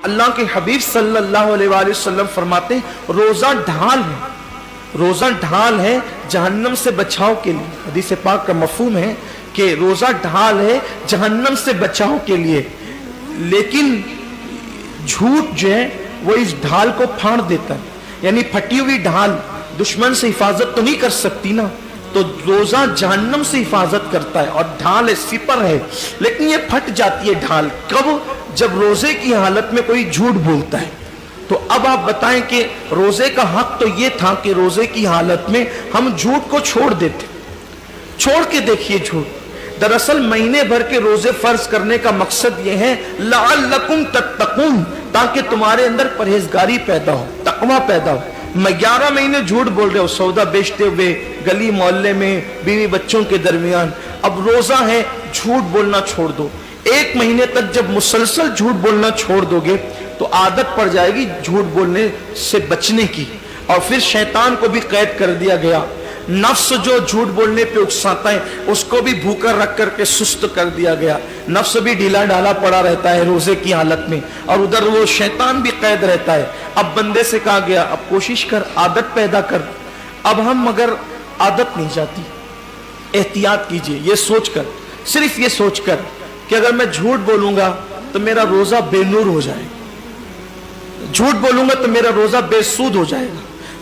अल्लाह के हबीब सल्लल्लाहु अलैहि वसल्लम फरमाते हैं रोजा ढाल है, रोजा ढाल है जहन्नम से बचाव के लिए। हदीस पाक का मफहूम है कि रोजा ढाल है जहन्नम से बचाव के लिए, लेकिन झूठ जो है वो इस ढाल को फाड़ देता है। यानी फटी हुई ढाल दुश्मन से हिफाजत तो नहीं कर सकती ना, तो रोजा जहन्नम से हिफाजत करता है और ढाल है, सिपर है, लेकिन ये फट जाती है ढाल कब? जब रोजे की हालत में कोई झूठ बोलता है। तो अब आप बताएं कि रोजे का हक तो ये था कि रोजे की हालत में हम झूठ को छोड़ देते। छोड़ के देखिए झूठ। दरअसल महीने भर के रोजे फर्ज करने का मकसद ये है लअल्लकुम तत्तकून, ताकि तुम्हारे अंदर परहेजगारी पैदा हो, तकवा पैदा हो। मैं 11 महीने झूठ बोल रहे हो सौदा बेचते हुए गली मोहल्ले में बीवी बच्चों के दरमियान, अब रोजा है झूठ बोलना छोड़ दो। 1 महीने तक जब मुसलसल झूठ बोलना छोड़ दोगे तो आदत पड़ जाएगी झूठ बोलने से बचने की, और फिर शैतान को भी कैद कर दिया गया। नफ्स जो झूठ बोलने पे उकसाता है उसको भी भूखा रख करके सुस्त कर दिया गया। नफ्स भी ढीला ढाला पड़ा रहता है रोजे की हालत में, और उधर वो शैतान भी कैद रहता है। अब बंदे से कहा गया अब कोशिश कर, आदत पैदा कर। अब हम मगर आदत नहीं जाती। एहतियात कीजिए, ये सोचकर, सिर्फ ये सोचकर कि अगर मैं झूठ बोलूंगा तो मेरा रोजा बेनूर हो जाएगा, झूठ बोलूंगा तो मेरा रोजा बेसूद हो जाएगा।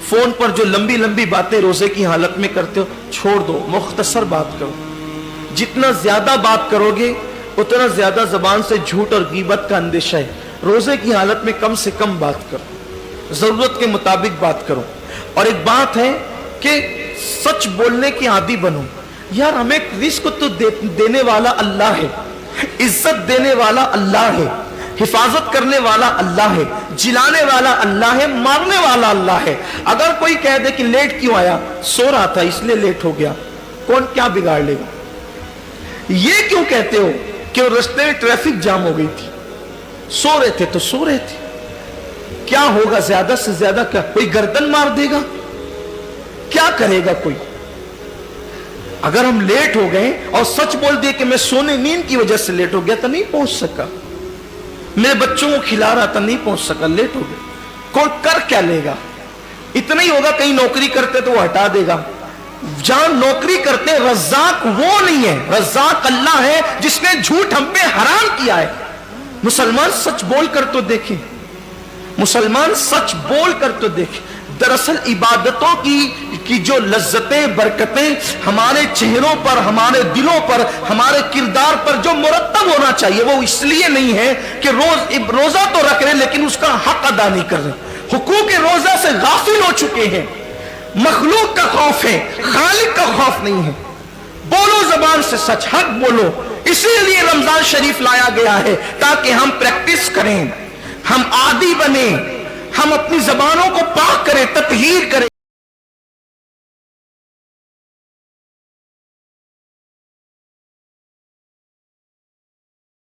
फोन पर जो लंबी लंबी बातें रोजे की हालत में करते हो छोड़ दो, मुख्तसर बात करो। जितना ज्यादा बात करोगे उतना ज्यादा जबान से झूठ और गीबत का अंदेशा है। रोजे की हालत में कम से कम बात करो, जरूरत के मुताबिक बात करो। और एक बात है कि सच बोलने के आदी बनो। यार हमें रिस्क तो देने वाला अल्लाह है, इज्जत देने वाला अल्लाह है, हिफाजत करने वाला अल्लाह है, जिलाने वाला अल्लाह है, मारने वाला अल्लाह है। अगर कोई कह दे कि लेट क्यों आया, सो रहा था इसलिए लेट हो गया, कौन क्या बिगाड़ लेगा? ये क्यों कहते हो कि रास्ते में ट्रैफिक जाम हो गई थी, सो रहे थे तो सो रहे थे, क्या होगा? ज्यादा से ज्यादा क्या कोई गर्दन मार देगा? क्या करेगा कोई? अगर हम लेट हो गए और सच बोल दिए कि मैं सोने नींद की वजह से लेट हो गया तो नहीं पहुंच सका, मेरे बच्चों को खिला रहा था नहीं पहुंच सका, लेट हो गया, कौन कर क्या लेगा? इतना ही होगा कहीं नौकरी करते तो वो हटा देगा। जहां नौकरी करते रज़्ज़ाक वो नहीं है, रज़्ज़ाक अल्लाह है जिसने झूठ हम पे हराम किया है। मुसलमान सच बोल कर तो देखें, मुसलमान सच बोल कर तो देखें। दरअसल इबादतों की जो लज्जतें बरकतें हमारे चेहरों पर, हमारे दिलों पर, हमारे किरदार पर जो मुरत्तब होना चाहिए वो इसलिए नहीं है कि रोजा तो रख रहे लेकिन उसका हक अदा नहीं कर रहे, हुकूक रोजा से गाफिल हो चुके हैं। मखलूक का खौफ है, खालिक का खौफ नहीं है। बोलो जबान से सच, हक बोलो। इसीलिए रमजान शरीफ लाया गया है ताकि हम प्रैक्टिस करें, हम आदी बने, हम अपनी जबानों को पाक करें, तत्हीर करें।